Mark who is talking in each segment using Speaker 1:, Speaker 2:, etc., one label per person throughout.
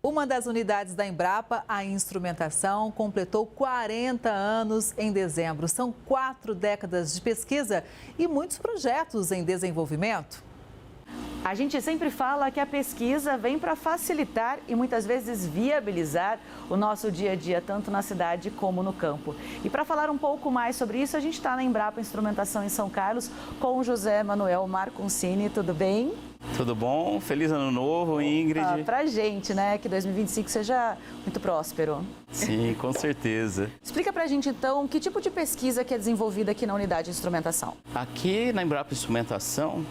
Speaker 1: Uma das unidades da Embrapa, a instrumentação, completou 40 anos em dezembro. São 4 décadas de pesquisa e muitos projetos em desenvolvimento.
Speaker 2: A gente sempre fala que a pesquisa vem para facilitar e muitas vezes viabilizar o nosso dia a dia, tanto na cidade como no campo. E para falar um pouco mais sobre isso, a gente está na Embrapa Instrumentação em São Carlos com o José Manuel Marconcini. Tudo bem?
Speaker 3: Tudo bom? Feliz ano novo, Ingrid.
Speaker 2: Pra gente, né? Que 2025 seja muito próspero.
Speaker 3: Sim, com certeza.
Speaker 2: Explica pra gente, então, que tipo de pesquisa que é desenvolvida aqui na unidade de instrumentação?
Speaker 3: Aqui na Embrapa Instrumentação,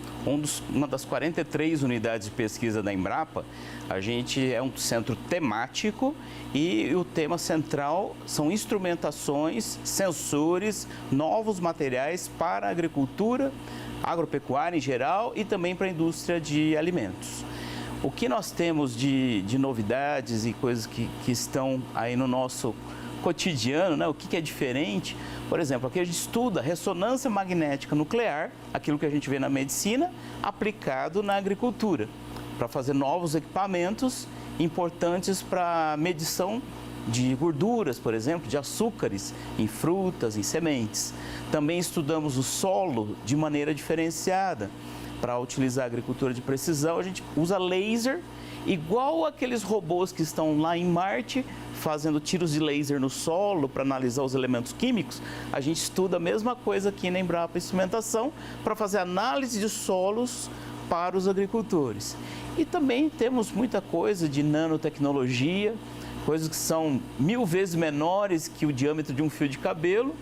Speaker 3: uma das 43 unidades de pesquisa da Embrapa, a gente é um centro temático e o tema central são instrumentações, sensores, novos materiais para a agricultura, agropecuária em geral e também para a indústria de alimentos. O que nós temos de novidades e coisas que estão aí no nosso cotidiano, né? O que é diferente? Por exemplo, aqui a gente estuda ressonância magnética nuclear, aquilo que a gente vê na medicina, aplicado na agricultura, para fazer novos equipamentos importantes para medição de gorduras, por exemplo, de açúcares em frutas, em sementes. Também estudamos o solo de maneira diferenciada. Para utilizar a agricultura de precisão, a gente usa laser, igual aqueles robôs que estão lá em Marte, fazendo tiros de laser no solo para analisar os elementos químicos. A gente estuda a mesma coisa aqui na Embrapa Instrumentação para fazer análise de solos para os agricultores. E também temos muita coisa de nanotecnologia, coisas que são 1000 vezes menores que o diâmetro de um fio de cabelo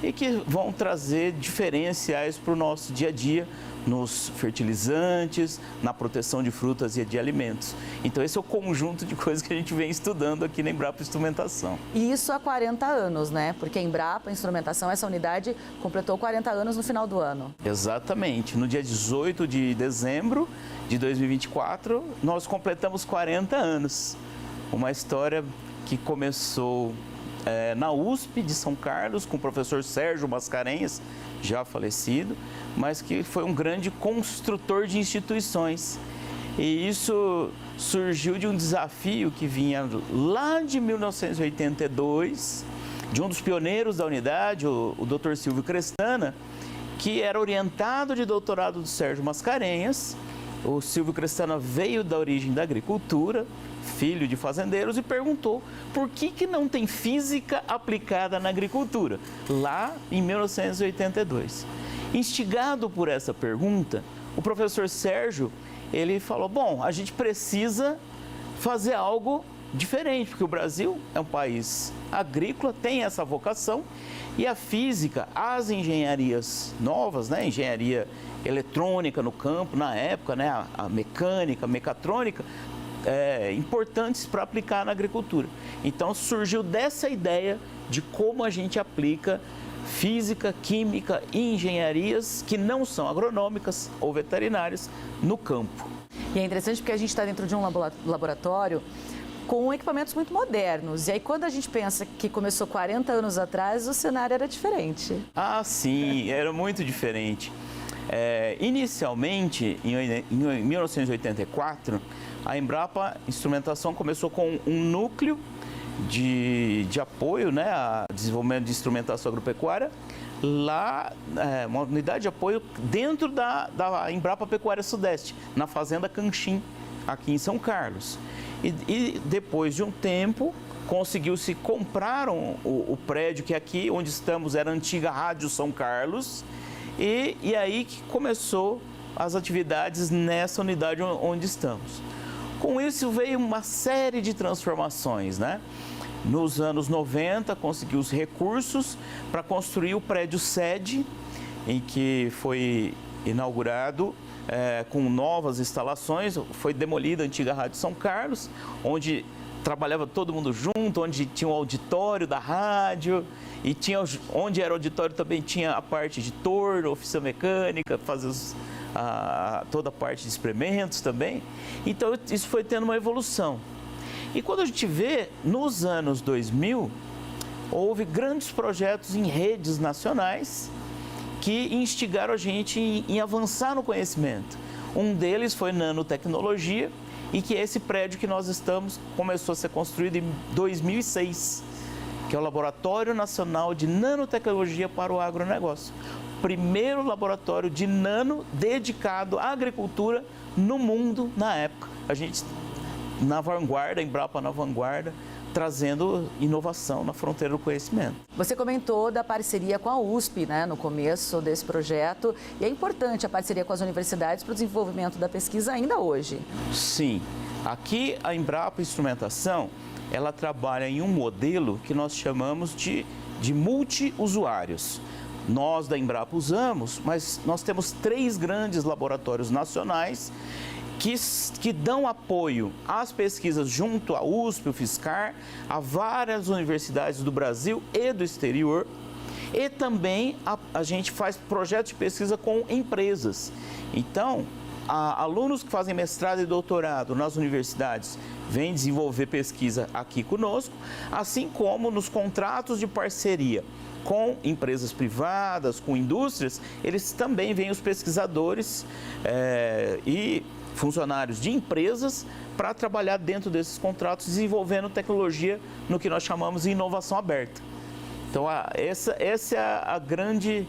Speaker 3: e que vão trazer diferenciais para o nosso dia a dia, nos fertilizantes, na proteção de frutas e de alimentos. Então esse é o conjunto de coisas que a gente vem estudando aqui na Embrapa Instrumentação.
Speaker 2: E isso há 40 anos, né? Porque a Embrapa Instrumentação, essa unidade, completou 40 anos no final do ano.
Speaker 3: Exatamente. No dia 18 de dezembro de 2024, nós completamos 40 anos. Uma história que começou na USP de São Carlos, com o professor Sérgio Mascarenhas, já falecido, mas que foi um grande construtor de instituições. E isso surgiu de um desafio que vinha lá de 1982, de um dos pioneiros da unidade, o Dr. Silvio Crestana, que era orientado de doutorado do Sérgio Mascarenhas. O Silvio Crestana veio da origem da agricultura, filho de fazendeiros, e perguntou por que não tem física aplicada na agricultura, lá em 1982. Instigado por essa pergunta, o professor Sérgio, ele falou, bom, a gente precisa fazer algo diferente, porque o Brasil é um país agrícola, tem essa vocação, e a física, as engenharias novas, né, engenharia eletrônica no campo, na época, né, a mecânica, a mecatrônica, importantes para aplicar na agricultura. Então surgiu dessa ideia de como a gente aplica física, química e engenharias que não são agronômicas ou veterinárias no campo.
Speaker 2: E é interessante porque a gente está dentro de um laboratório com equipamentos muito modernos. E aí quando a gente pensa que começou 40 anos atrás, o cenário era diferente.
Speaker 3: Ah, sim, era muito diferente. Inicialmente, em 1984, a Embrapa Instrumentação começou com um núcleo de apoio, né, a desenvolvimento de instrumentação agropecuária, lá, uma unidade de apoio dentro da Embrapa Pecuária Sudeste, na Fazenda Canchim, aqui em São Carlos. E depois de um tempo, conseguiu-se comprar o prédio que aqui onde estamos era a antiga Rádio São Carlos, e aí que começou as atividades nessa unidade onde estamos. Com isso veio uma série de transformações, né? Nos anos 90, conseguiu os recursos para construir o prédio sede, em que foi inaugurado com novas instalações. Foi demolida a antiga Rádio São Carlos, onde trabalhava todo mundo junto, onde tinha o auditório da rádio, e onde era o auditório também tinha a parte de torno, oficina mecânica, fazer toda a parte de experimentos também. Então isso foi tendo uma evolução. E quando a gente vê, nos anos 2000, houve grandes projetos em redes nacionais que instigaram a gente em avançar no conhecimento. Um deles foi nanotecnologia, e que é esse prédio que nós estamos, começou a ser construído em 2006, que é o Laboratório Nacional de Nanotecnologia para o Agronegócio. Primeiro laboratório de nano dedicado à agricultura no mundo na época. A gente na vanguarda, a Embrapa na vanguarda, trazendo inovação na fronteira do conhecimento.
Speaker 2: Você comentou da parceria com a USP, né, no começo desse projeto, e é importante a parceria com as universidades para o desenvolvimento da pesquisa ainda hoje.
Speaker 3: Sim, aqui a Embrapa Instrumentação, ela trabalha em um modelo que nós chamamos de multi-usuários. Nós da Embrapa usamos, mas nós temos 3 grandes laboratórios nacionais que dão apoio às pesquisas junto à USP, o FSCar, a várias universidades do Brasil e do exterior. E também a gente faz projetos de pesquisa com empresas. Então, alunos que fazem mestrado e doutorado nas universidades vêm desenvolver pesquisa aqui conosco, assim como nos contratos de parceria com empresas privadas, com indústrias, eles também vêm os pesquisadores e funcionários de empresas para trabalhar dentro desses contratos, desenvolvendo tecnologia no que nós chamamos de inovação aberta. Então, essa é a grande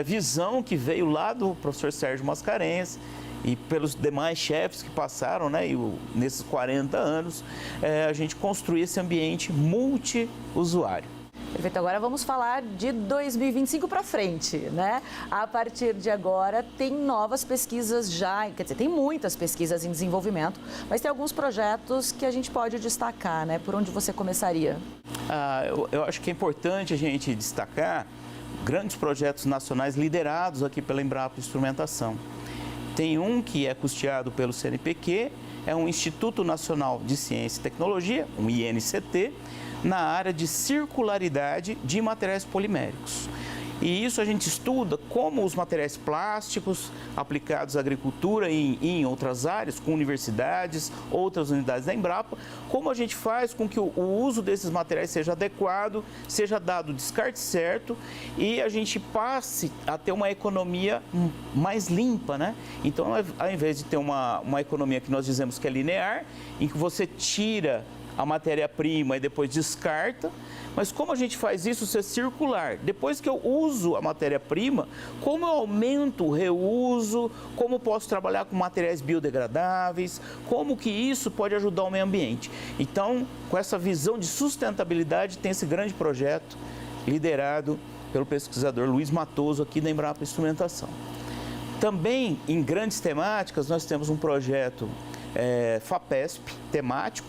Speaker 3: visão que veio lá do professor Sérgio Mascarenhas e pelos demais chefes que passaram, né, nesses 40 anos, a gente construir esse ambiente multi-usuário.
Speaker 2: Perfeito, agora vamos falar de 2025 para frente, né? A partir de agora tem novas pesquisas já, quer dizer, tem muitas pesquisas em desenvolvimento, mas tem alguns projetos que a gente pode destacar, né? Por onde você começaria?
Speaker 3: Eu acho que é importante a gente destacar grandes projetos nacionais liderados aqui pela Embrapa Instrumentação. Tem um que é custeado pelo CNPq, é um Instituto Nacional de Ciência e Tecnologia, um INCT, na área de circularidade de materiais poliméricos. E isso a gente estuda como os materiais plásticos aplicados à agricultura e em outras áreas, com universidades, outras unidades da Embrapa, como a gente faz com que o uso desses materiais seja adequado, seja dado o descarte certo e a gente passe a ter uma economia mais limpa, né? Então, ao invés de ter uma economia que nós dizemos que é linear, em que você tira a matéria-prima e depois descarta, mas como a gente faz isso ser circular? Depois que eu uso a matéria-prima, como eu aumento o reuso, como posso trabalhar com materiais biodegradáveis, como que isso pode ajudar o meio ambiente? Então, com essa visão de sustentabilidade, tem esse grande projeto liderado pelo pesquisador Luiz Matoso aqui da Embrapa Instrumentação. Também, em grandes temáticas, nós temos um projeto FAPESP temático,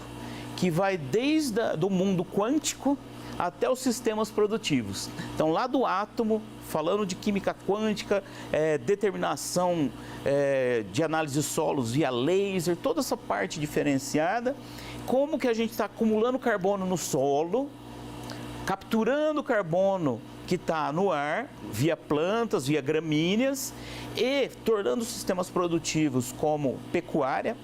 Speaker 3: que vai desde o mundo quântico até os sistemas produtivos. Então, lá do átomo, falando de química quântica, determinação de análise de solos via laser, toda essa parte diferenciada, como que a gente está acumulando carbono no solo, capturando o carbono que está no ar, via plantas, via gramíneas, e tornando os sistemas produtivos como pecuária.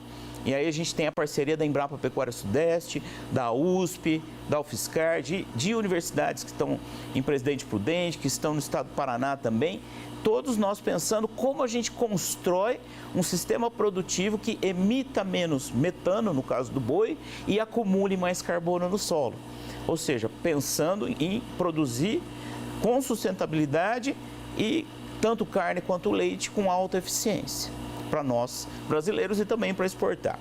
Speaker 3: E aí a gente tem a parceria da Embrapa Pecuária Sudeste, da USP, da UFSCar, de universidades que estão em Presidente Prudente, que estão no estado do Paraná também. Todos nós pensando como a gente constrói um sistema produtivo que emita menos metano, no caso do boi, e acumule mais carbono no solo. Ou seja, pensando em produzir com sustentabilidade e tanto carne quanto leite com alta eficiência para nós brasileiros e também para exportar.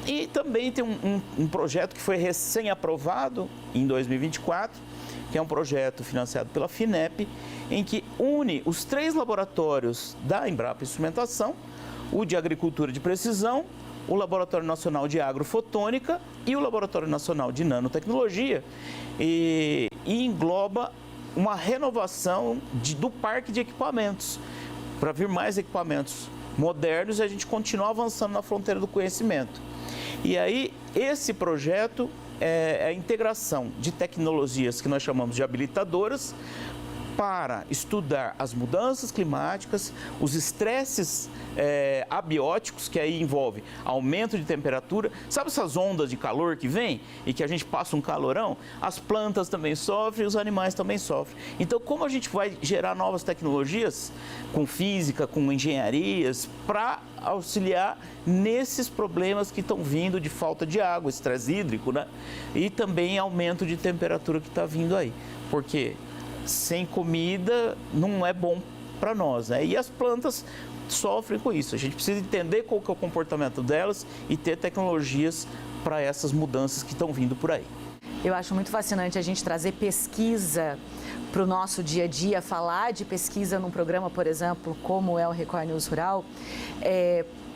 Speaker 3: E também tem um projeto que foi recém-aprovado em 2024, que é um projeto financiado pela FINEP, em que une os 3 laboratórios da Embrapa Instrumentação, o de Agricultura de Precisão, o Laboratório Nacional de Agrofotônica e o Laboratório Nacional de Nanotecnologia, e engloba uma renovação do parque de equipamentos, para vir mais equipamentos modernos e a gente continua avançando na fronteira do conhecimento. E aí, esse projeto é a integração de tecnologias que nós chamamos de habilitadoras para estudar as mudanças climáticas, os estresses abióticos, que aí envolve aumento de temperatura. Sabe essas ondas de calor que vem e que a gente passa um calorão? As plantas também sofrem, os animais também sofrem. Então, como a gente vai gerar novas tecnologias com física, com engenharias, para auxiliar nesses problemas que estão vindo de falta de água, estresse hídrico, né? E também aumento de temperatura que está vindo aí. Porque sem comida não é bom para nós, né? E as plantas sofrem com isso. A gente precisa entender qual que é o comportamento delas e ter tecnologias para essas mudanças que estão vindo por aí.
Speaker 2: Eu acho muito fascinante a gente trazer pesquisa para o nosso dia a dia, falar de pesquisa num programa, por exemplo, como é o Record News Rural,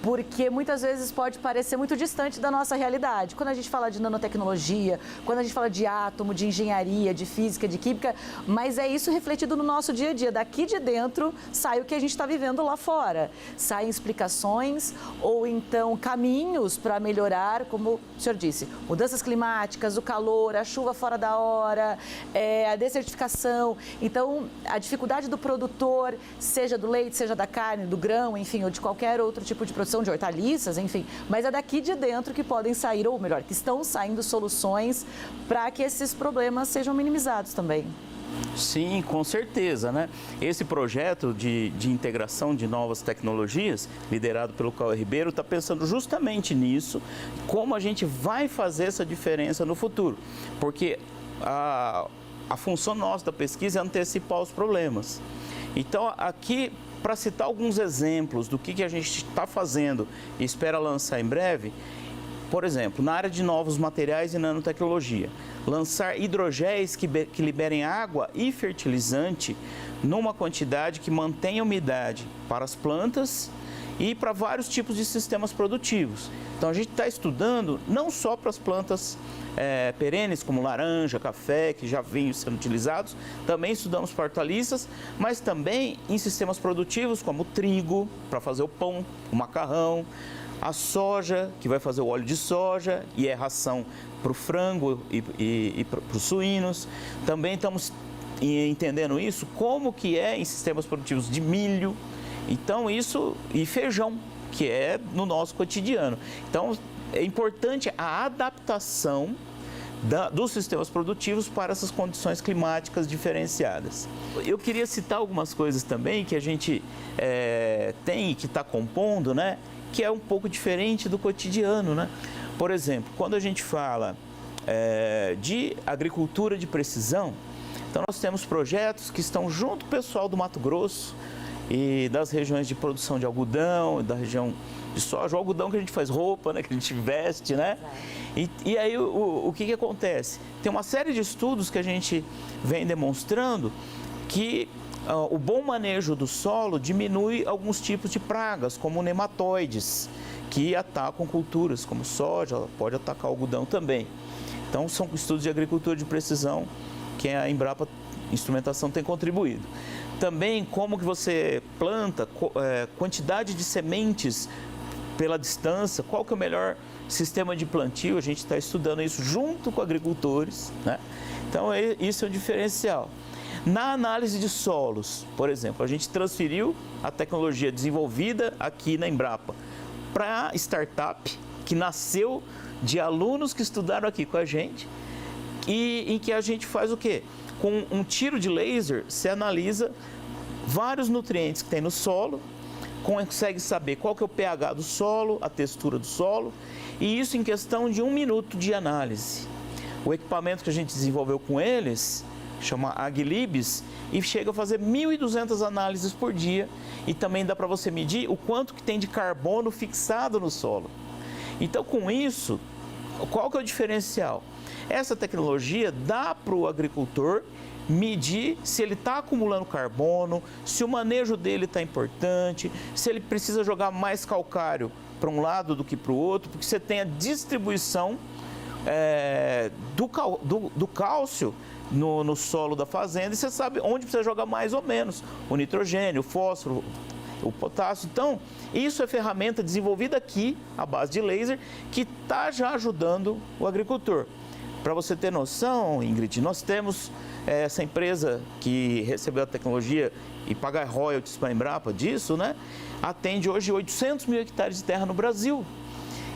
Speaker 2: porque muitas vezes pode parecer muito distante da nossa realidade. Quando a gente fala de nanotecnologia, quando a gente fala de átomo, de engenharia, de física, de química, mas é isso refletido no nosso dia a dia. Daqui de dentro sai o que a gente está vivendo lá fora. Saem explicações ou então caminhos para melhorar, como o senhor disse, mudanças climáticas, o calor, a chuva fora da hora, a desertificação. Então, a dificuldade do produtor, seja do leite, seja da carne, do grão, enfim, ou de qualquer outro tipo de produção, de hortaliças, enfim, mas é daqui de dentro que podem sair, ou melhor, que estão saindo soluções para que esses problemas sejam minimizados também.
Speaker 3: Sim, com certeza, né? Esse projeto de integração de novas tecnologias, liderado pelo Cauê Ribeiro, está pensando justamente nisso, como a gente vai fazer essa diferença no futuro, porque a função nossa da pesquisa é antecipar os problemas. Então, aqui, para citar alguns exemplos do que a gente está fazendo e espera lançar em breve, por exemplo, na área de novos materiais e nanotecnologia, lançar hidrogéis que liberem água e fertilizante numa quantidade que mantenha umidade para as plantas e para vários tipos de sistemas produtivos. Então, a gente está estudando não só para as plantas perenes, como laranja, café, que já vinham sendo utilizados, também estudamos para hortaliças, mas também em sistemas produtivos, como o trigo, para fazer o pão, o macarrão, a soja, que vai fazer o óleo de soja e é ração para o frango e para os suínos. Também estamos entendendo isso, como que é em sistemas produtivos de milho, então isso, e feijão, que é no nosso cotidiano. Então, é importante a adaptação dos sistemas produtivos para essas condições climáticas diferenciadas. Eu queria citar algumas coisas também que a gente tem e que está compondo, né? Que é um pouco diferente do cotidiano, né? Por exemplo, quando a gente fala de agricultura de precisão, então nós temos projetos que estão junto com o pessoal do Mato Grosso e das regiões de produção de algodão, da região de soja, o algodão que a gente faz roupa, né, que a gente veste, né? E aí o que acontece? Tem uma série de estudos que a gente vem demonstrando que o bom manejo do solo diminui alguns tipos de pragas, como nematóides, que atacam culturas como soja, pode atacar o algodão também. Então, são estudos de agricultura de precisão que a Embrapa Instrumentação tem contribuído. Também como que você planta, quantidade de sementes pela distância, qual que é o melhor sistema de plantio, a gente está estudando isso junto com agricultores, né? Então, isso é um diferencial. Na análise de solos, por exemplo, a gente transferiu a tecnologia desenvolvida aqui na Embrapa para a startup, que nasceu de alunos que estudaram aqui com a gente, e em que a gente faz o quê? Com um tiro de laser, se analisa vários nutrientes que tem no solo, consegue saber qual que é o pH do solo, a textura do solo, e isso em questão de 1 minuto de análise. O equipamento que a gente desenvolveu com eles chama Aglibs e chega a fazer 1.200 análises por dia, e também dá para você medir o quanto que tem de carbono fixado no solo. Então, com isso, qual que é o diferencial? Essa tecnologia dá para o agricultor medir se ele está acumulando carbono, se o manejo dele está importante, se ele precisa jogar mais calcário para um lado do que para o outro, porque você tem a distribuição do cálcio no solo da fazenda e você sabe onde precisa jogar mais ou menos, o nitrogênio, o fósforo, o potássio. Então, isso é ferramenta desenvolvida aqui, à base de laser, que está já ajudando o agricultor. Para você ter noção, Ingrid, nós temos essa empresa que recebeu a tecnologia e paga royalties para a Embrapa disso, né? Atende hoje 800 mil hectares de terra no Brasil.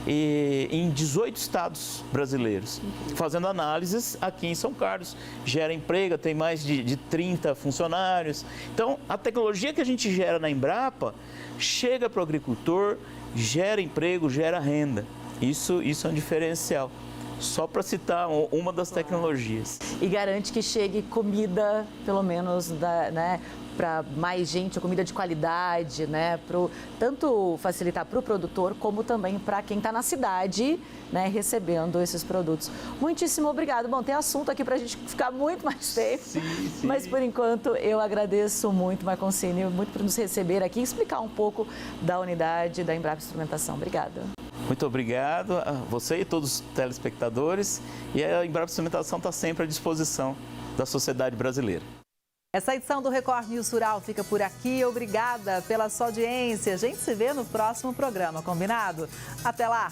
Speaker 3: E em 18 estados brasileiros, fazendo análises aqui em São Carlos. Gera emprego, tem mais de 30 funcionários. Então, a tecnologia que a gente gera na Embrapa chega para o agricultor, gera emprego, gera renda. Isso é um diferencial. Só para citar uma das tecnologias.
Speaker 2: E garante que chegue comida, pelo menos, né, para mais gente, comida de qualidade, né, tanto facilitar para o produtor, como também para quem está na cidade, né, recebendo esses produtos. Muitíssimo obrigado. Bom, tem assunto aqui para a gente ficar muito mais tempo,
Speaker 3: sim.
Speaker 2: Mas por enquanto eu agradeço muito, Marconcini, muito por nos receber aqui e explicar um pouco da unidade da Embrapa Instrumentação. Obrigada.
Speaker 3: Muito obrigado a você e todos os telespectadores. E a Embrapa Instrumentação está sempre à disposição da sociedade brasileira.
Speaker 1: Essa edição do Record News Rural fica por aqui. Obrigada pela sua audiência. A gente se vê no próximo programa, combinado? Até lá!